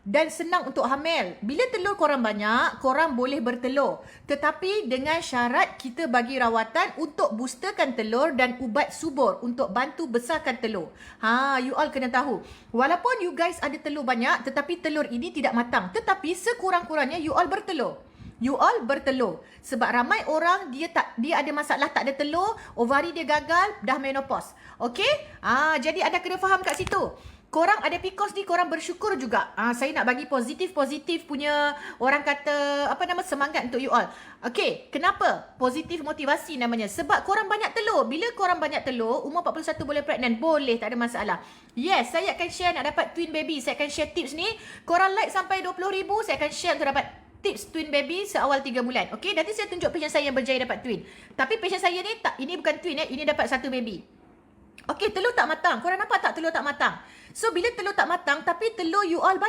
dan senang untuk hamil. Bila telur korang banyak, korang boleh bertelur. Tetapi dengan syarat kita bagi rawatan untuk boosterkan telur dan ubat subur untuk bantu besarkan telur. You all kena tahu. Walaupun you guys ada telur banyak, tetapi telur ini tidak matang. Tetapi sekurang-kurangnya you all bertelur. You all bertelur. Sebab ramai orang dia ada masalah tak ada telur, ovari dia gagal, dah menopause. Okey? Jadi anda kena faham kat situ. Korang ada PCOS ni, korang bersyukur juga. Saya nak bagi positif-positif punya orang kata semangat untuk you all. Okey, kenapa? Positif motivasi namanya. Sebab korang banyak telur. Bila korang banyak telur, umur 41 boleh pregnant, boleh, tak ada masalah. Yes, saya akan share nak dapat twin baby. Saya akan share tips ni. Korang like sampai 20,000, saya akan share untuk dapat tips twin baby seawal 3 bulan. Okey, nanti saya tunjuk patient saya yang berjaya dapat twin. Tapi patient saya ni ini bukan twin ini dapat satu baby. Okey, telur tak matang. Korang nampak tak telur tak matang? So bila telur tak matang tapi telur you all banyak.